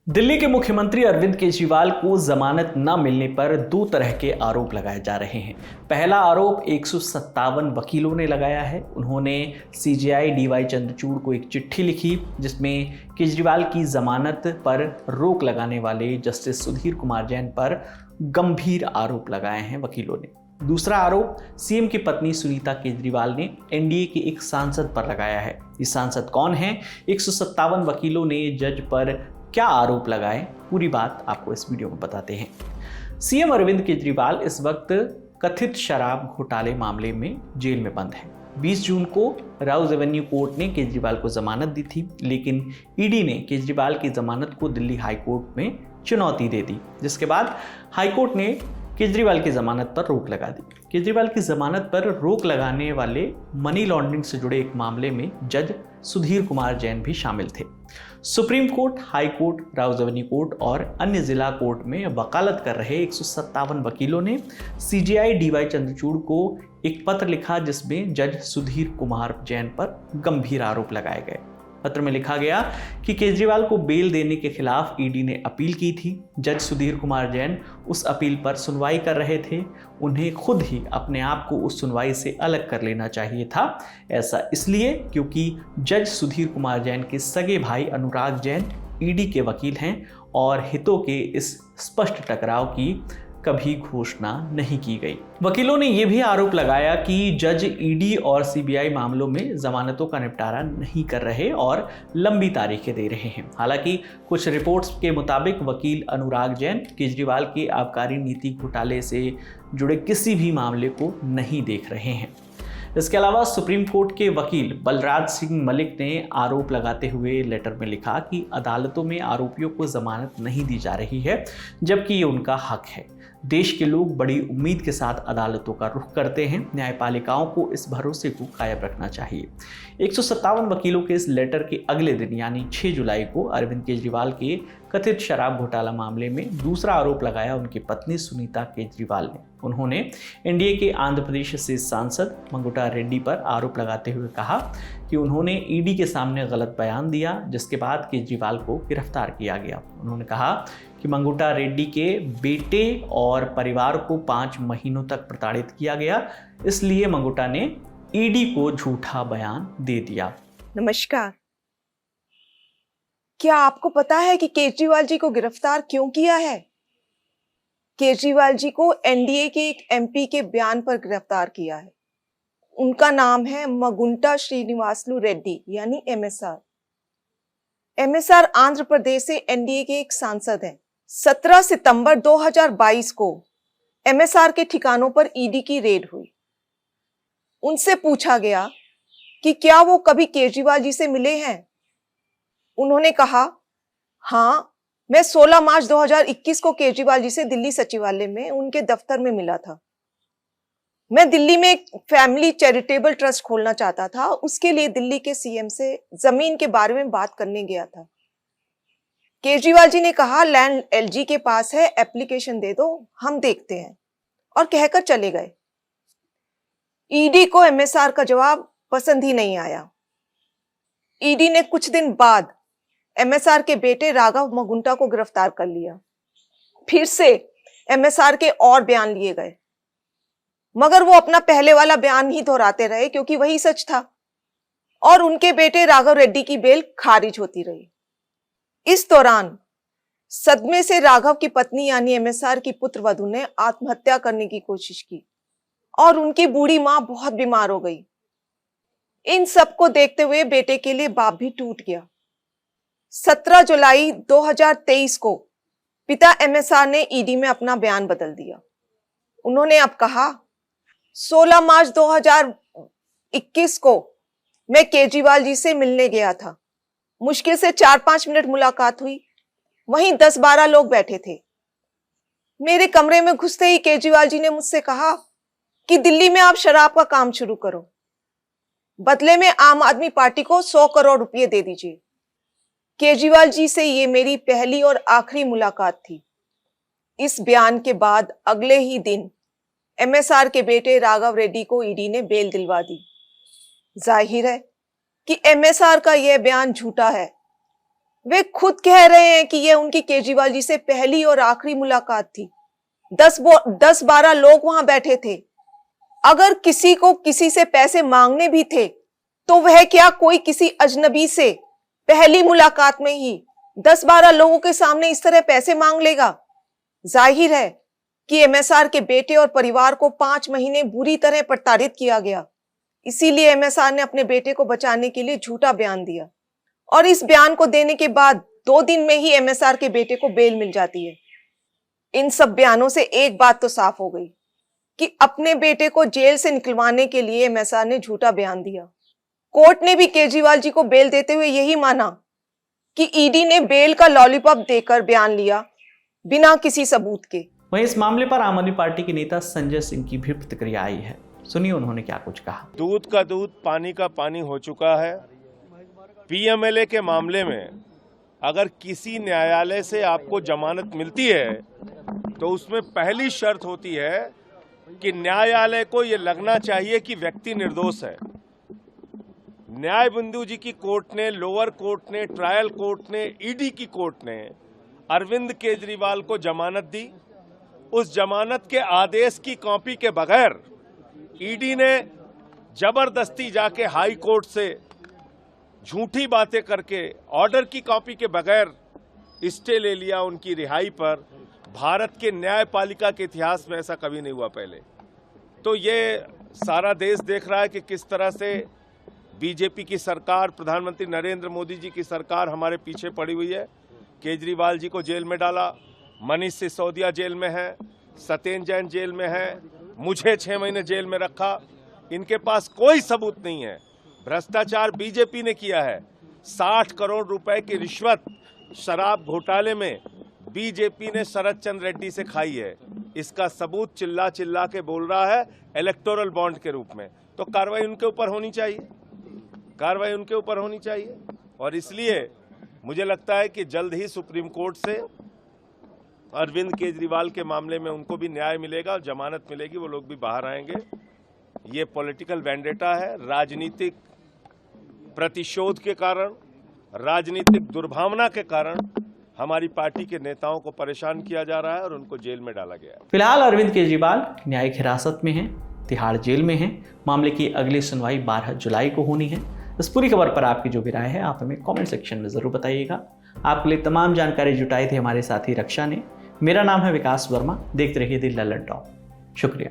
दिल्ली के मुख्यमंत्री अरविंद केजरीवाल को जमानत न मिलने पर दो तरह के आरोप लगाए जा रहे हैं। पहला आरोप 157 वकीलों ने लगाया है। उन्होंने सीजेआई डीवाई चंद्रचूड़ को एक चिट्ठी लिखी जिसमें केजरीवाल की जमानत पर रोक लगाने वाले जस्टिस सुधीर कुमार जैन पर गंभीर आरोप लगाए हैं वकीलों ने। दूसरा आरोप सीएम की पत्नी सुनीता केजरीवाल ने एनडीए के एक सांसद पर लगाया है। ये सांसद कौन है? 157 वकीलों ने जज पर क्या आरोप लगाए, पूरी बात आपको इस वीडियो में बताते हैं। सीएम अरविंद केजरीवाल इस वक्त कथित शराब घोटाले मामले में जेल में बंद है। 20 जून को राउज एवेन्यू कोर्ट ने केजरीवाल को जमानत दी थी, लेकिन ईडी ने केजरीवाल की जमानत को दिल्ली हाई कोर्ट में चुनौती दे दी, जिसके बाद हाई कोर्ट ने केजरीवाल की जमानत पर रोक लगा दी। केजरीवाल की जमानत पर रोक लगाने वाले मनी लॉन्ड्रिंग से जुड़े एक मामले में जज सुधीर कुमार जैन भी शामिल थे। Supreme court, high court, Rouse Avenue court और अन्य जिला कोर्ट में वकालत कर रहे 157 वकीलों ने सीजेआई डीवाई चंद्रचूड़ को एक पत्र लिखा जिसमें जज सुधीर कुमार जैन पर गंभीर आरोप लगाए गए। पत्र में लिखा गया कि केजरीवाल को बेल देने के खिलाफ ईडी ने अपील की थी। जज सुधीर कुमार जैन उस अपील पर सुनवाई कर रहे थे। उन्हें खुद ही अपने आप को उस सुनवाई से अलग कर लेना चाहिए था। ऐसा इसलिए क्योंकि जज सुधीर कुमार जैन के सगे भाई अनुराग जैन ईडी के वकील हैं और हितों के इस स्पष्ट टकराव की कभी घोषणा नहीं की गई। वकीलों ने यह भी आरोप लगाया कि जज ईडी और सीबीआई मामलों में जमानतों का निपटारा नहीं कर रहे और लंबी तारीखें दे रहे हैं। हालांकि कुछ रिपोर्ट्स के मुताबिक वकील अनुराग जैन केजरीवाल के आबकारी नीति घोटाले से जुड़े किसी भी मामले को नहीं देख रहे हैं। इसके अलावा सुप्रीम कोर्ट के वकील बलराज सिंह मलिक ने आरोप लगाते हुए लेटर में लिखा कि अदालतों में आरोपियों को जमानत नहीं दी जा रही है, जबकि ये उनका हक है। देश के लोग बड़ी उम्मीद के साथ अदालतों का रुख करते हैं। न्यायपालिकाओं को इस भरोसे को कायम रखना चाहिए। 157 वकीलों के इस लेटर के अगले दिन यानी 6 जुलाई को अरविंद केजरीवाल के कथित शराब घोटाला मामले में दूसरा आरोप लगाया उनकी पत्नी सुनीता केजरीवाल ने। उन्होंने एनडीए के आंध्र प्रदेश से सांसद मंगुटा रेड्डी पर आरोप लगाते हुए कहा कि उन्होंने ईडी के सामने गलत बयान दिया, जिसके बाद केजरीवाल को गिरफ्तार किया गया। उन्होंने कहा कि मंगुटा रेड्डी के बेटे और परिवार को 5 महीनों तक प्रताड़ित किया गया, इसलिए मंगुटा ने ईडी को झूठा बयान दे दिया। नमस्कार। क्या आपको पता है कि केजरीवाल जी को गिरफ्तार क्यों किया है? केजरीवाल जी को एनडीए के एक एमपी के बयान पर गिरफ्तार किया है। उनका नाम है मगुंटा श्रीनिवासलू रेड्डी यानी एमएसआर। एमएसआर आंध्र प्रदेश से एनडीए के एक सांसद हैं। 17 सितंबर 2022 को एमएसआर के ठिकानों पर ईडी की रेड हुई। उनसे पूछा गया कि क्या वो कभी केजरीवाल जी से मिले हैं। उन्होंने कहा, हाँ, मैं 16 मार्च 2021 को केजरीवाल जी से दिल्ली सचिवालय में उनके दफ्तर में मिला था। मैं दिल्ली में एक फैमिली चैरिटेबल ट्रस्ट खोलना चाहता था। उसके लिए दिल्ली के सीएम से जमीन के बारे में बात करने गया था। केजरीवाल जी ने कहा, लैंड एलजी के पास है, एप्लीकेशन दे दो, हम देखते हैं, और कहकर चले गए। ईडी को एमएसआर का जवाब पसंद ही नहीं आया। ईडी ने कुछ दिन बाद एमएसआर के बेटे राघव मगुंटा को गिरफ्तार कर लिया। फिर से एमएसआर के और बयान लिए गए, मगर वो अपना पहले वाला बयान ही दोहराते रहे क्योंकि वही सच था, और उनके बेटे राघव रेड्डी की बेल खारिज होती रही। इस दौरान सदमे से राघव की पत्नी यानी एमएसआर की पुत्रवधू ने आत्महत्या करने की कोशिश की और उनकी बूढ़ी मां बहुत बीमार हो गई। इन सबको देखते हुए बेटे के लिए बाप भी टूट गया। 17 जुलाई 2023 को पिता एमएसआर ने ईडी में अपना बयान बदल दिया। उन्होंने अब कहा, 16 मार्च 2021 को मैं केजरीवाल जी से मिलने गया था। मुश्किल से 4-5 मिनट मुलाकात हुई। वहीं 10-12 लोग बैठे थे। मेरे कमरे में घुसते ही केजरीवाल जी ने मुझसे कहा कि दिल्ली में आप शराब का काम शुरू करो, बदले में आम आदमी पार्टी को 100 करोड़ रुपए दे दीजिए। केजरीवाल जी से ये मेरी पहली और आखिरी मुलाकात थी। इस बयान के बाद अगले ही दिन एमएसआर के बेटे राघव रेड्डी को ईडी ने बेल दिलवा दी। जाहिर है कि एमएसआर का यह बयान झूठा है। वे खुद कह रहे हैं कि यह उनकी केजरीवाल जी से पहली और आखिरी मुलाकात थी। 10-12 लोग वहां बैठे थे। अगर किसी को किसी से पैसे मांगने भी थे तो वह क्या कोई किसी अजनबी से पहली मुलाकात में ही 10-12 लोगों के सामने इस तरह पैसे मांग लेगा? जाहिर है कि एमएसआर के बेटे और परिवार को 5 महीने बुरी तरह प्रताड़ित किया गया। इसीलिए एमएसआर ने अपने बेटे को बचाने के लिए झूठा बयान दिया और इस बयान को देने के बाद 2 दिन में ही एमएसआर के बेटे को बेल मिल जाती है। इन सब बयानों से एक बात तो साफ हो गई कि अपने बेटे को जेल से निकलवाने के लिए एमएसआर ने झूठा बयान दिया। कोर्ट ने भी केजरीवाल जी को बेल देते हुए यही माना कि ईडी ने बेल का लॉलीपॉप देकर बयान लिया बिना किसी सबूत के। वहीं इस मामले पर आम आदमी पार्टी के नेता संजय सिंह की भी प्रतिक्रिया आई है। सुनिए उन्होंने क्या कुछ कहा। दूध का दूध पानी का पानी हो चुका है। पीएमएलए के मामले में अगर किसी न्यायालय से आपको जमानत मिलती है तो उसमें पहली शर्त होती है कि न्यायालय को ये लगना चाहिए कि व्यक्ति निर्दोष है। न्याय बिंदु जी की कोर्ट ने, लोअर कोर्ट ने, ट्रायल कोर्ट ने, ईडी की कोर्ट ने अरविंद केजरीवाल को जमानत दी। उस जमानत के आदेश की कॉपी के बगैर ईडी ने जबरदस्ती जाके हाई कोर्ट से झूठी बातें करके ऑर्डर की कॉपी के बगैर स्टे ले लिया उनकी रिहाई पर। भारत के न्यायपालिका के इतिहास में ऐसा कभी नहीं हुआ पहले। तो ये सारा देश देख रहा है कि किस तरह से बीजेपी की सरकार, प्रधानमंत्री नरेंद्र मोदी जी की सरकार हमारे पीछे पड़ी हुई है। केजरीवाल जी को जेल में डाला, मनीष सिसोदिया जेल में है, सत्येंद्र जैन जेल में है, मुझे 6 महीने जेल में रखा। इनके पास कोई सबूत नहीं है। भ्रष्टाचार बीजेपी ने किया है। 60 करोड़ रुपए की रिश्वत शराब घोटाले में बीजेपी ने शरद चंद्र रेड्डी से खाई है। इसका सबूत चिल्ला चिल्ला के बोल रहा है इलेक्टोरल बॉन्ड के रूप में। तो कार्रवाई उनके ऊपर होनी चाहिए, कार्रवाई उनके ऊपर होनी चाहिए। और इसलिए मुझे लगता है कि जल्द ही सुप्रीम कोर्ट से अरविंद केजरीवाल के मामले में उनको भी न्याय मिलेगा और जमानत मिलेगी, वो लोग भी बाहर आएंगे। ये पॉलिटिकल वेंडेटा है। राजनीतिक प्रतिशोध के कारण, राजनीतिक दुर्भावना के कारण हमारी पार्टी के नेताओं को परेशान किया जा रहा है और उनको जेल में डाला गया है। फिलहाल अरविंद केजरीवाल न्यायिक हिरासत में हैं, तिहाड़ जेल में हैं। मामले की अगली सुनवाई 12 जुलाई को होनी है। इस पूरी खबर पर आपकी जो भी राय है आप हमें कमेंट सेक्शन में जरूर बताइएगा। आपके लिए तमाम जानकारी जुटाई थी हमारे साथी रक्षा ने। मेरा नाम है विकास वर्मा। देखते रहिए द लल्लन टॉक। शुक्रिया।